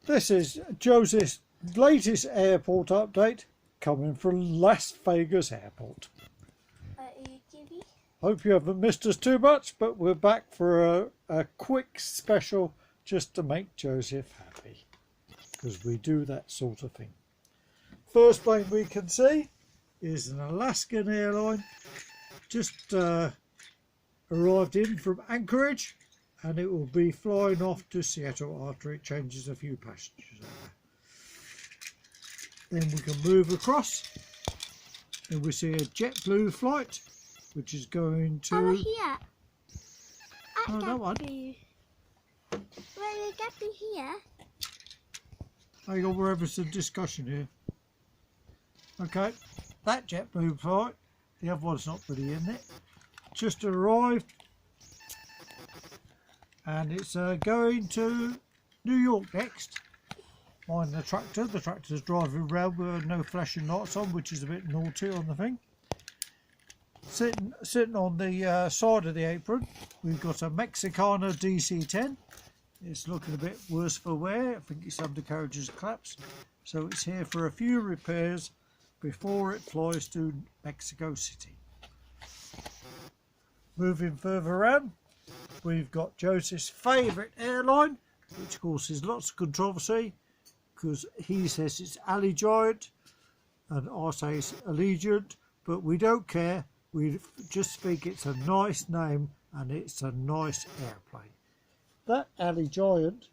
This is Joseph's latest airport update coming from Las Vegas Airport. Hope you haven't missed us too much, but we're back for a quick special just to make Joseph happy, because we do that sort of thing. First plane we can see is an Alaskan airline, just arrived in from Anchorage, and it will be flying off to Seattle after it changes a few passengers over. Then we can move across and we see a JetBlue flight which is going to... Over here. Oh, that one. Will you get me here? Hang on, we're having some discussion here. Okay, that JetBlue flight, the other one's not really in it, just arrived, and it's going to New York next. Mind the tractor's driving around with no flashing lights on, which is a bit naughty on the thing. Sitting on the side of the apron, we've got a Mexicana DC-10. It's looking a bit worse for wear. I think its undercarriage has collapsed, so it's here for a few repairs before it flies to Mexico City. Moving further on, we've got Joseph's favourite airline, which causes lots of controversy because he says it's Allegiant and I say it's Allegiant, but we don't care. We just think it's a nice name and it's a nice airplane. That Allegiant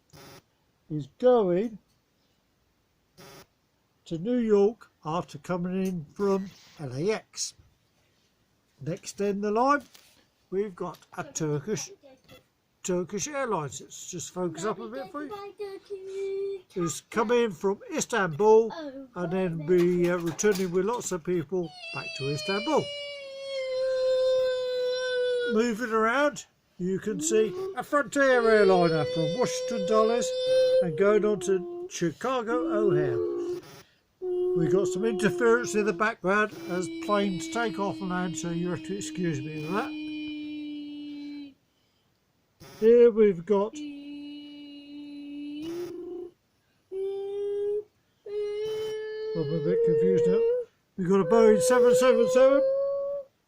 is going to New York after coming in from LAX. Next in the line, we've got a Turkish Airlines. Let's just focus up a bit for you. It's coming in from Istanbul and then be returning with lots of people back to Istanbul. Moving around, you can see a Frontier airliner from Washington Dulles and going on to Chicago O'Hare. We've got some interference in the background as planes take off and land, so you have to excuse me for that. Here we've got I'm a bit confused now. We've got a Boeing 777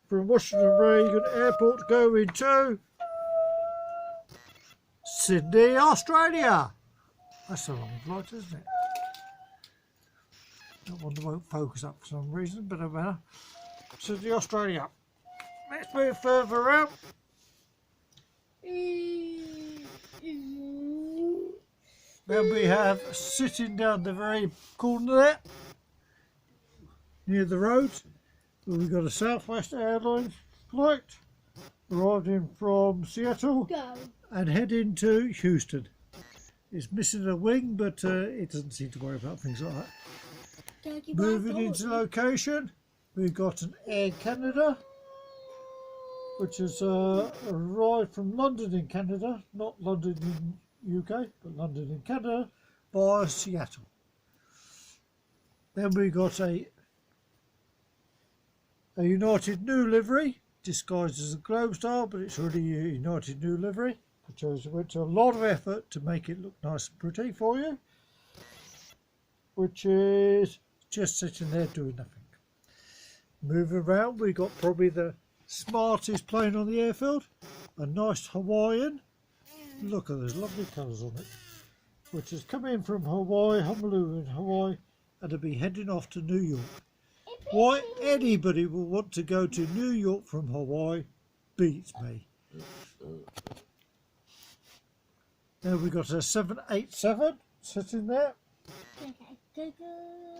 from Washington Reagan Airport going to Sydney, Australia. That's a long flight, isn't it? That one won't focus up for some reason, but no matter. Sydney, Australia. Let's move further out. Then we have sitting down the very corner there, near the road, we've got a Southwest Airlines flight arriving from Seattle and heading to Houston. It's missing a wing, but it doesn't seem to worry about things like that. Moving into location, we've got an Air Canada, which has arrived from London in Canada, not London in UK, but London in Canada, via Seattle. Then we got a United New livery, disguised as a Globestar, but it's really a United New livery. It went to a lot of effort to make it look nice and pretty for you, which is just sitting there doing nothing. Moving around, we got probably the smartest plane on the airfield, a nice Hawaiian. Look at those lovely colours on it, which has come in from Hawaii, Honolulu in Hawaii, and will be heading off to New York. Why anybody will want to go to New York from Hawaii beats me. Then we got a 787 sitting there,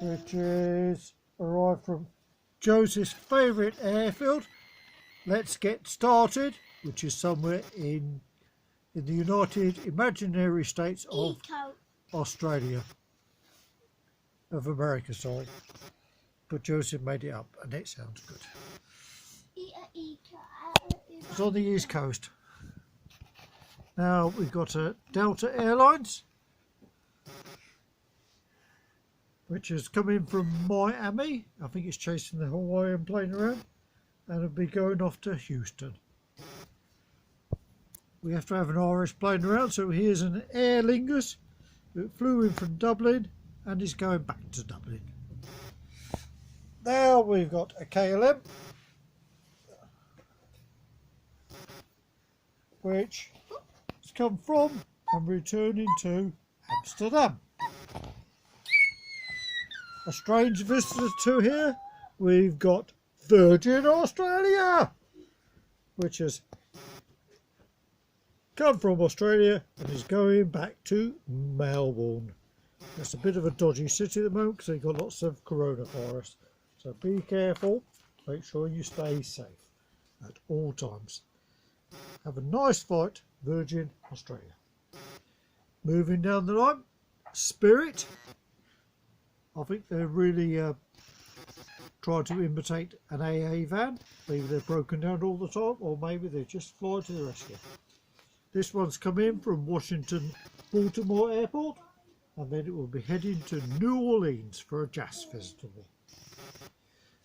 which is arrived from Joseph's favourite airfield. Let's get started, which is somewhere in the United Imaginary States of Australia, of America, sorry. But Joseph made it up and it sounds good. It's on the East Coast. Now we've got a Delta Airlines, which is coming from Miami. I think it's chasing the Hawaiian plane around and it'll be going off to Houston. We have to have an Irish plane around, so here's an Aer Lingus It flew in from Dublin and is going back to Dublin. Now we've got a KLM, which has come from and returning to Amsterdam. A strange visitor to here, we've got Virgin Australia, which has come from Australia and is going back to Melbourne. It's a bit of a dodgy city at the moment because they've got lots of coronavirus. So be careful, make sure you stay safe at all times. Have a nice flight, Virgin Australia. Moving down the line, Spirit. I think they're really trying to imitate an AA van. Maybe they're broken down all the time, or maybe they just fly to the rescue. This one's come in from Washington Baltimore Airport, and then it will be heading to New Orleans for a jazz festival.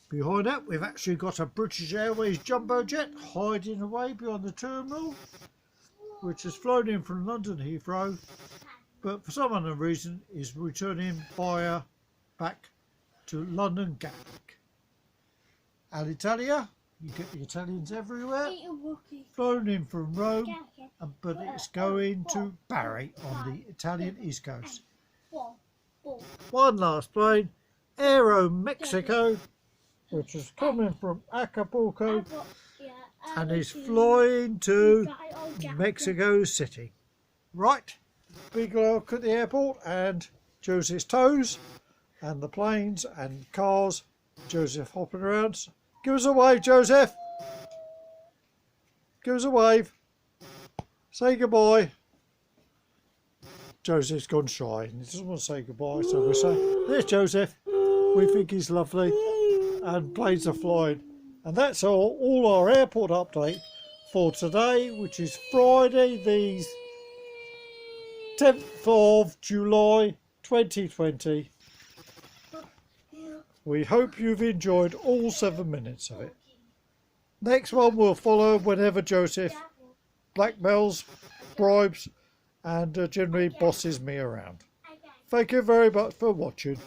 Behind that, we've actually got a British Airways jumbo jet hiding away behind the terminal, which has flown in from London Heathrow, but for some unknown reason is returning via back to London Gatwick. Alitalia, you get the Italians everywhere, flown in from Rome, but it's going to Bari on the Italian East Coast. One last plane, Aero Mexico, which is coming from Acapulco and is flying to Mexico City. Right, big look at the airport and Joseph's toes and the planes and cars. Joseph hopping around. Give us a wave, Joseph. Give us a wave. Say goodbye. Joseph's gone shy and he doesn't want to say goodbye, so we say, there's Joseph. We think he's lovely and planes are flying. And that's all our airport update for today, which is Friday the 10th of July 2020. We hope you've enjoyed all 7 minutes of it. Next one will follow whenever Joseph blackmails, bribes and generally bosses me around. Thank you very much for watching.